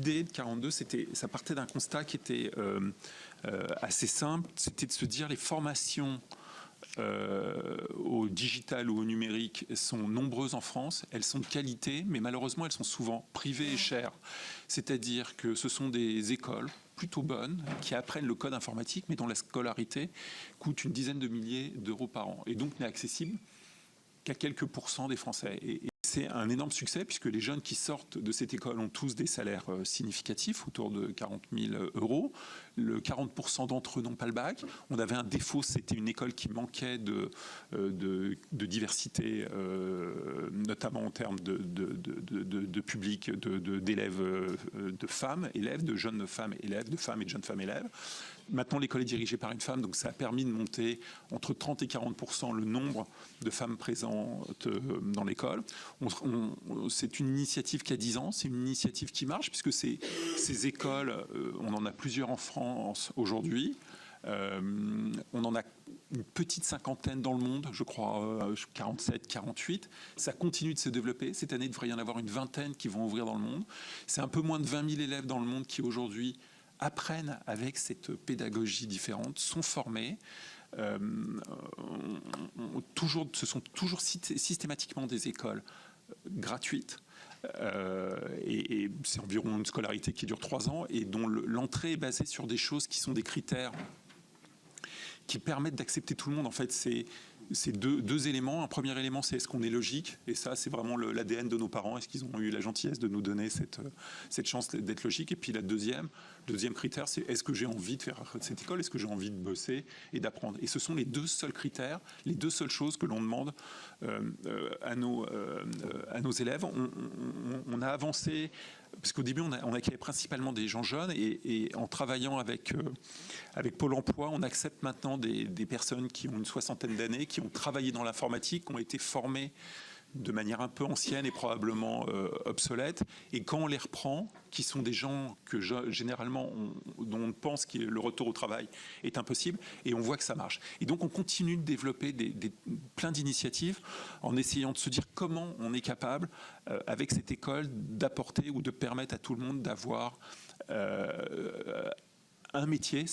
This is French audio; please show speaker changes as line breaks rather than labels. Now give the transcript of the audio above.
l'idée de 42, ça partait d'un constat qui était assez simple, c'était de se dire les formations au digital ou au numérique sont nombreuses en France, elles sont de qualité, mais malheureusement elles sont souvent privées et chères. C'est-à-dire que ce sont des écoles plutôt bonnes qui apprennent le code informatique, mais dont la scolarité coûte une dizaine de milliers d'euros par an, et donc n'est accessible qu'à quelques pourcents des Français. Et c'est un énorme succès puisque les jeunes qui sortent de cette école ont tous des salaires significatifs, autour de 40 000 euros. Le 40% d'entre eux n'ont pas le bac. On avait un défaut, c'était une école qui manquait de diversité, notamment en termes de public, d'élèves, de femmes élèves, de jeunes femmes élèves, de femmes et de jeunes femmes élèves. Maintenant, l'école est dirigée par une femme, donc ça a permis de monter entre 30 et 40% le nombre de femmes présentes dans l'école. C'est une initiative qui a 10 ans, c'est une initiative qui marche, puisque ces écoles, on en a plusieurs en France aujourd'hui. On en a une petite cinquantaine dans le monde, je crois 47, 48. Ça continue de se développer. Cette année, il devrait y en avoir une vingtaine qui vont ouvrir dans le monde. C'est un peu moins de 20 000 élèves dans le monde qui aujourd'hui apprennent avec cette pédagogie différente, sont formés. Ce sont toujours systématiquement des écoles gratuites. Et c'est environ une scolarité qui dure 3 ans et dont l'entrée est basée sur des choses qui sont des critères qui permettent d'accepter tout le monde. En fait, c'est deux éléments. Un premier élément, c'est est-ce qu'on est logique? Et ça, c'est vraiment l'ADN de nos parents. Est-ce qu'ils ont eu la gentillesse de nous donner cette chance d'être logique? Et puis le deuxième critère, c'est est-ce que j'ai envie de faire cette école? Est-ce que j'ai envie de bosser et d'apprendre? Et ce sont les deux seuls critères, les deux seules choses que l'on demande à nos élèves. On a avancé, parce qu'au début, on accueillait principalement des gens jeunes, et en travaillant avec Pôle emploi, on accepte maintenant des personnes qui ont une soixantaine d'années, qui ont travaillé dans l'informatique, qui ont été formées de manière un peu ancienne et probablement obsolète. Et quand on les reprend, qui sont des gens que généralement dont on pense que le retour au travail est impossible, et on voit que ça marche. Et donc on continue de développer plein d'initiatives en essayant de se dire comment on est capable, avec cette école, d'apporter ou de permettre à tout le monde d'avoir un métier.